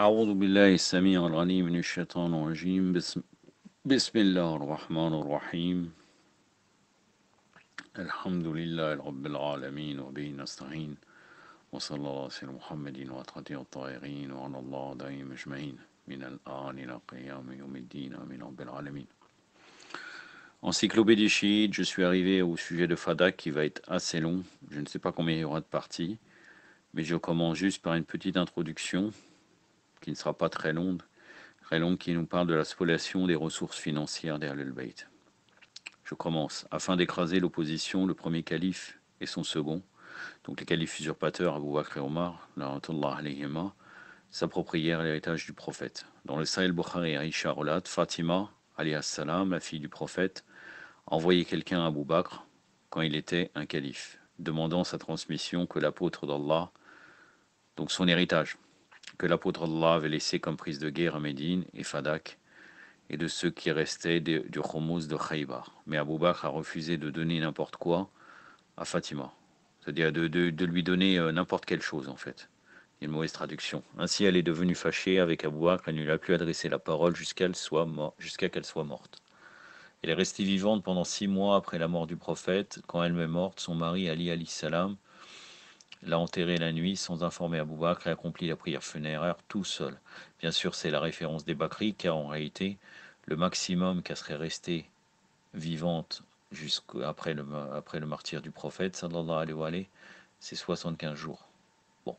أعوذ بالله السميع العليم من الشيطان الرجيم بسم الله الرحمن الرحيم الحمد لله رب العالمين وبه نستعين وصلى الله على سيدنا محمد وأطهر الطاهرين وعلى الله دائم أجمعين من الآن إلى قيام يوم الدين آمين رب العالمين. Encyclopédie chiite, je suis arrivé au sujet de Fadak qui va être assez long. Je ne sais pas combien il y aura de parties, mais je commence juste par une petite introduction qui ne sera pas très longue, qui nous parle de la spoliation des ressources financières d'Ahlul Bayt. Je commence. Afin d'écraser l'opposition, le premier calife et son second, donc les califes usurpateurs Abu Bakr et Omar, s'approprièrent l'héritage du prophète. Dans le Sahih Bukhari, Aïcha relate, Fatima, alayhi salam, la fille du prophète, a envoyé quelqu'un à Abu Bakr quand il était un calife, demandant sa transmission que l'apôtre d'Allah, donc son héritage, que l'apôtre d'Allah avait laissé comme prise de guerre à Médine et Fadak, et de ceux qui restaient du Khomuz de Khaybar. Mais Abu Bakr a refusé de donner n'importe quoi à Fatima, c'est-à-dire de lui donner n'importe quelle chose en fait. Il y a une mauvaise traduction. Ainsi, elle est devenue fâchée avec Abu Bakr et ne lui a plus adressé la parole jusqu'à qu'elle soit morte. Elle est restée vivante pendant 6 mois après la mort du prophète. Quand elle est morte, son mari Ali alayhi salam l'a enterrée la nuit sans informer Abu Bakr et accomplit la prière funéraire tout seul. Bien sûr, c'est la référence des Bakri, car en réalité, le maximum qu'elle serait restée vivante jusqu'après le martyre du prophète, sallallahu alayhi wa alayhi, c'est 75 jours. Bon,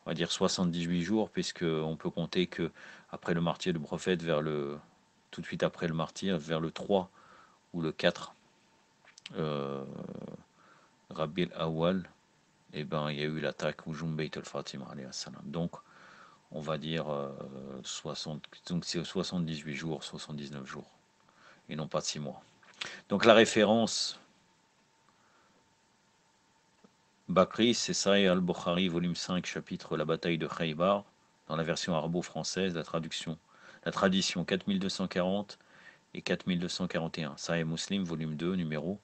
on va dire 78 jours, puisqu'on peut compter que après le martyre du prophète, tout de suite après le martyr, vers le 3 ou le 4 Rabi'l Awwal, et ben, il y a eu l'attaque Hujum Bayt al-Fatima alayhi salam. Donc, on va dire 78 jours, 79 jours, et non pas 6 mois. Donc la référence Bakri, c'est Sahih al-Bukhari, volume 5, chapitre La bataille de Khaybar, dans la version arabo-française, la tradition 4240 et 4241. Sahih Muslim, volume 2, numéro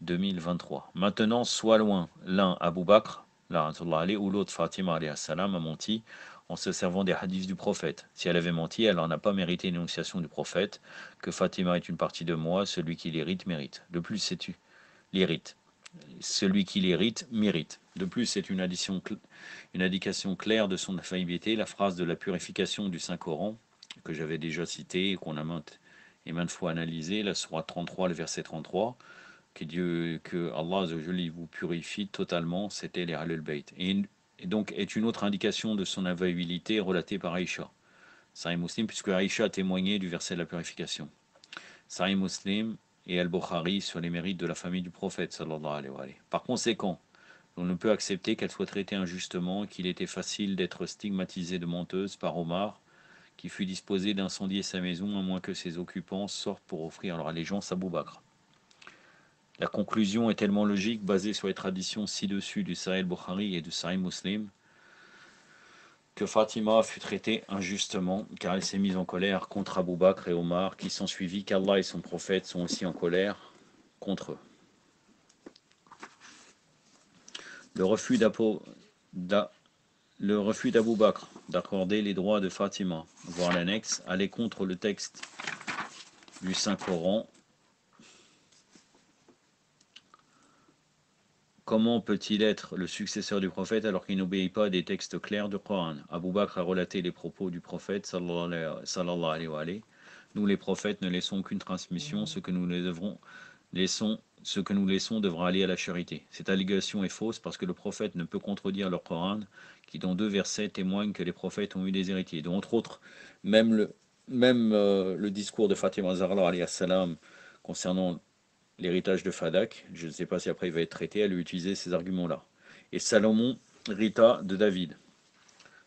2023. Maintenant, soit loin, l'un Abu Bakr, ou l'autre Fatima alayhi salam, a menti en se servant des hadiths du prophète. Si elle avait menti, elle n'en a pas mérité l'énonciation du prophète, que Fatima est une partie de moi, celui qui l'hérite mérite. De plus, c'est tu l'hérite. Celui qui l'hérite mérite. De plus, c'est une indication claire de son infaillibilité, la phrase de la purification du Saint-Coran, que j'avais déjà citée et qu'on a maintes fois analysé, la sourate 33, le verset 33, que Allah vous purifie totalement, c'était les Ahlul Bayt. Et donc est une autre indication de son infaillibilité relatée par Aïcha. Sahih Muslim, puisque Aïcha a témoigné du verset de la purification. Sahih Muslim et Al-Bukhari sur les mérites de la famille du prophète sallallahu alayhi wa alayhi. Par conséquent, on ne peut accepter qu'elle soit traitée injustement et qu'il était facile d'être stigmatisée de menteuse par Omar, qui fut disposé d'incendier sa maison à moins que ses occupants sortent pour offrir leur allégeance à Abu Bakr. La conclusion est tellement logique, basée sur les traditions ci-dessus du Sahih Bukhari et du Sahih Muslim, que Fatima fut traitée injustement, car elle s'est mise en colère contre Abu Bakr et Omar, qui s'ensuivit qu'Allah et son prophète sont aussi en colère contre eux. Le refus d'Abu Bakr d'accorder les droits de Fatima, voire l'annexe, allait contre le texte du Saint-Coran. Comment peut-il être le successeur du prophète alors qu'il n'obéit pas à des textes clairs du Coran? Abu Bakr a relaté les propos du prophète sallallahu alayhi wa alayhi. Nous les prophètes ne laissons aucune transmission, ce que nous laissons devra aller à la charité. Cette allégation est fausse parce que le prophète ne peut contredire le Coran, qui dans 2 versets témoigne que les prophètes ont eu des héritiers. Donc, entre autres, même le discours de Fatima Zahra alayhi salam concernant l'héritage de Fadak, je ne sais pas si après il va être traité, elle a utilisé ces arguments-là. Et Salomon, Rita de David.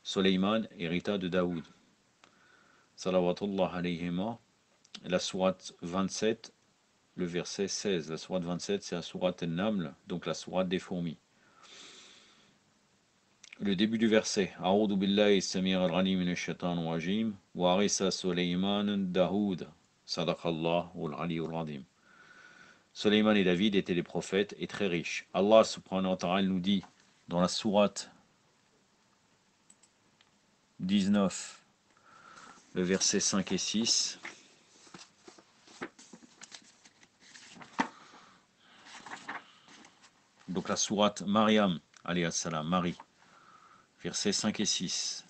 Soleiman, Rita de Daoud. Salawatullah alayhima. La sourate 27, le verset 16. La sourate 27, c'est la sourate An-Naml, donc la sourate des fourmis. Le début du verset. A'udhu billahi samir al-ghanim min ash-shaytan rajim. Wa arisa Soleiman Daoud. Sadaqallahu al-aliyyul azim. Soleiman et David étaient des prophètes et très riches. Allah subhanahu wa ta'ala nous dit dans la sourate 19, le verset 5 et 6. Donc la sourate Mariam, alayhi salam, Marie, versets 5 et 6.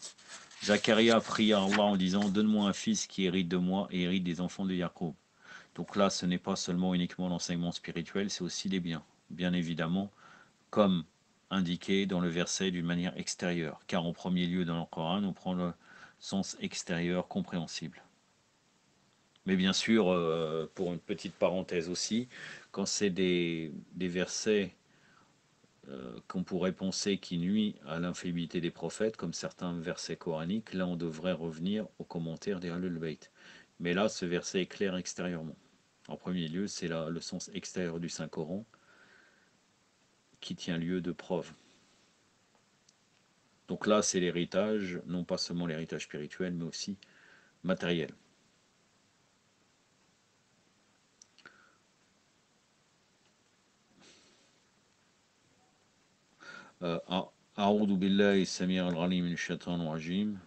Zacharia pria à Allah en disant: donne-moi un fils qui hérite de moi et hérite des enfants de Jacob. Donc là, ce n'est pas seulement uniquement l'enseignement spirituel, c'est aussi des biens. Bien évidemment, comme indiqué dans le verset d'une manière extérieure, car en premier lieu dans le Coran, on prend le sens extérieur compréhensible. Mais bien sûr, pour une petite parenthèse aussi, quand c'est des versets qu'on pourrait penser qui nuit à l'infaillibilité des prophètes, comme certains versets coraniques, là on devrait revenir aux commentaires des Ahlul Bayt. Mais là, ce verset est clair extérieurement. En premier lieu, c'est le sens extérieur du Saint-Coran qui tient lieu de preuve. Donc là, c'est l'héritage, non pas seulement l'héritage spirituel, mais aussi matériel. أعوذ بالله السميع العليم من الشيطان الرجيم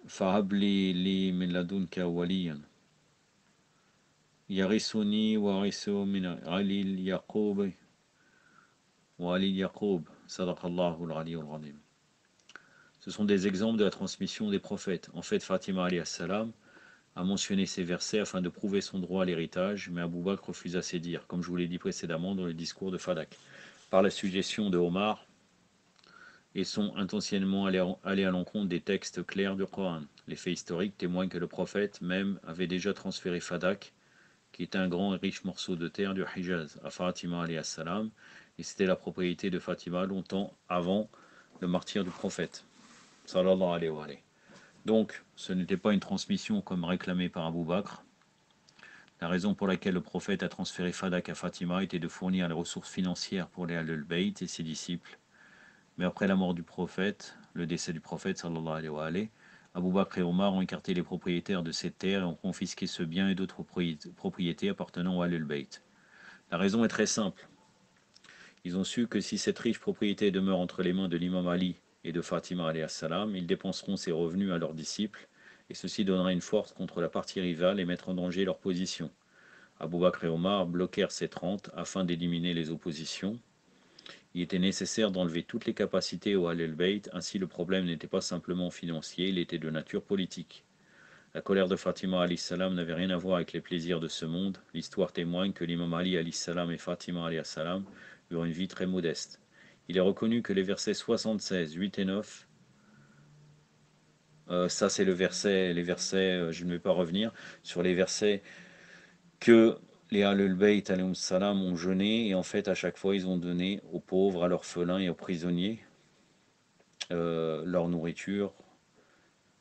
فهب لي من لدنك وليا يرثني ويرث من آل يعقوب وآل يعقوب صدق الله العلي العظيم. Ce sont des exemples de la transmission des prophètes. En fait, Fatima alayhi salam a mentionné ces versets afin de prouver son droit à l'héritage, mais Abou Bakr refusa ses dires, comme je vous l'ai dit précédemment dans le discours de Fadak, par la suggestion de Omar, et sont intentionnellement allés à l'encontre des textes clairs du Coran. Les faits historiques témoignent que le prophète même avait déjà transféré Fadak, qui était un grand et riche morceau de terre du Hijaz, à Fatima alayhi salam, et c'était la propriété de Fatima longtemps avant le martyre du prophète. Sallallahu alayhi wa alayhi. Donc, ce n'était pas une transmission comme réclamé par Abou Bakr. La raison pour laquelle le prophète a transféré Fadak à Fatima était de fournir les ressources financières pour les Ahlul Bayt et ses disciples. Mais après la mort du prophète, le décès du prophète, sallallahu alayhi wa alayhi, Abou Bakr et Omar ont écarté les propriétaires de ces terres et ont confisqué ce bien et d'autres propriétés appartenant aux Ahlul Bayt. La raison est très simple. Ils ont su que si cette riche propriété demeure entre les mains de l'imam Ali et de Fatima alayhi salam, ils dépenseront ces revenus à leurs disciples, et ceci donnera une force contre la partie rivale et mettre en danger leur position. Abou Bakr et Omar bloquèrent cette rente afin d'éliminer les oppositions. Il était nécessaire d'enlever toutes les capacités au Ahlul Bayt, ainsi le problème n'était pas simplement financier, il était de nature politique. La colère de Fatima alayhi salam n'avait rien à voir avec les plaisirs de ce monde. L'histoire témoigne que l'imam Ali alayhi salam et Fatima alayhi salam eurent une vie très modeste. Il est reconnu que les versets 76, 8 et 9, ça c'est les versets, je ne vais pas revenir, sur les versets que les Ahlul Bayt alayhi salam ont jeûné, et en fait à chaque fois ils ont donné aux pauvres, à l'orphelin et aux prisonniers leur nourriture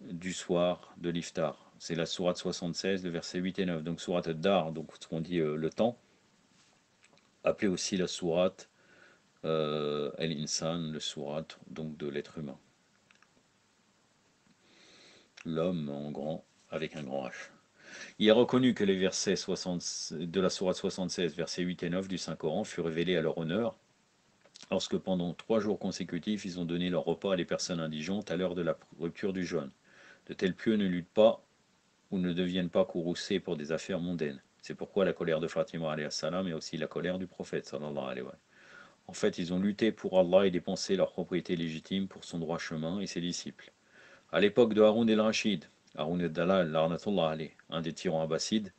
du soir de l'iftar. C'est la sourate 76, le verset 8 et 9. Donc sourate Dar, donc ce qu'on dit le temps, appelée aussi la sourate El-Insan, le sourate donc de l'être humain. L'homme en grand, avec un grand H. Il est reconnu que les versets de la sourate 76, versets 8 et 9 du Saint-Coran furent révélés à leur honneur, lorsque pendant 3 jours consécutifs, ils ont donné leur repas à des personnes indigentes à l'heure de la rupture du jeûne. De tels pieux ne luttent pas ou ne deviennent pas courroucés pour des affaires mondaines. C'est pourquoi la colère de Fatima alayhi salam est aussi la colère du prophète sallallahu alayhi wa sallam. En fait, ils ont lutté pour Allah et dépensé leur propriété légitime pour son droit chemin et ses disciples. À l'époque de Haroun el-Rachid, Haroun el-Dalal, l'arnatullah alayh, un des tyrans abbassides,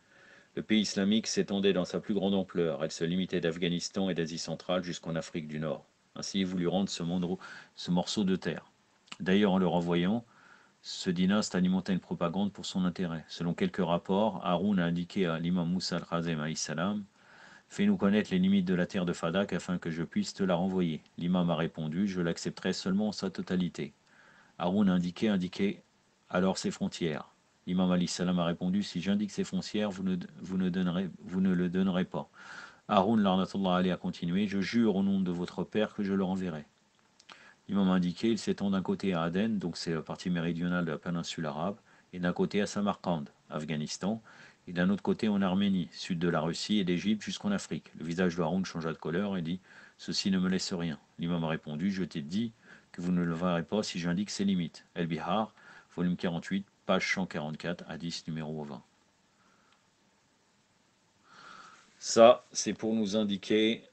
le pays islamique s'étendait dans sa plus grande ampleur. Elle se limitait d'Afghanistan et d'Asie centrale jusqu'en Afrique du Nord. Ainsi, il voulut rendre ce morceau de terre. D'ailleurs, en le renvoyant, ce dynaste alimentait une propagande pour son intérêt. Selon quelques rapports, Haroun a indiqué à l'imam Moussa al-Khazem alayhi salam: fais-nous connaître les limites de la terre de Fadak afin que je puisse te la renvoyer. L'imam a répondu: je l'accepterai seulement en sa totalité. Haroun a indiqué alors ses frontières. L'imam alayhi salam a répondu: si j'indique ses frontières, vous ne le donnerez pas. Haroun l'arnatullah alayhi a continué: je jure au nom de votre père que je le renverrai. L'imam a indiqué: il s'étend d'un côté à Aden, donc c'est la partie méridionale de la péninsule arabe, et d'un côté à Samarcande, Afghanistan, et d'un autre côté en Arménie, sud de la Russie et d'Égypte jusqu'en Afrique. Le visage de Haroun changea de couleur et dit: ceci ne me laisse rien. L'imam a répondu: je t'ai dit que vous ne le verrez pas si j'indique ses limites. El-Bihar, volume 48, page 144, hadith numéro 20. Ça, c'est pour nous indiquer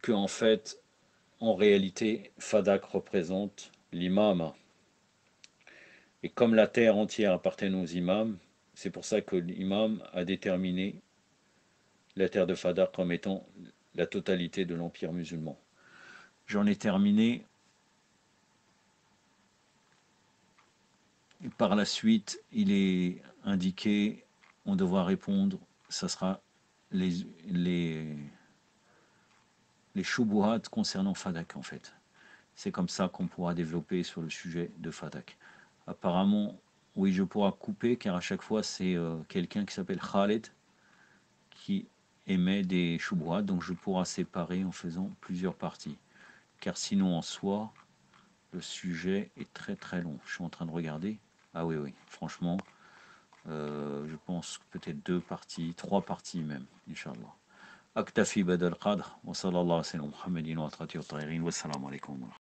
que en fait, en réalité, Fadak représente l'imam. Et comme la terre entière appartient aux imams, c'est pour ça que l'imam a déterminé la terre de Fadak comme étant la totalité de l'empire musulman. J'en ai terminé. Et par la suite, il est indiqué, on devra répondre, ça sera les shubuhat concernant Fadak en fait. C'est comme ça qu'on pourra développer sur le sujet de Fadak. Apparemment, oui, je pourrai couper car à chaque fois c'est quelqu'un qui s'appelle Khaled qui émet des shubuhat, donc je pourrai séparer en faisant plusieurs parties. Car sinon en soi, le sujet est très très long. Je suis en train de regarder. Ah oui, oui, franchement, je pense peut-être 2 parties, 3 parties même, Inch'Allah. أكتفي بهذا القدر وصلى الله على سيدنا محمد وعلى آله وصحبه أجمعين والسلام عليكم.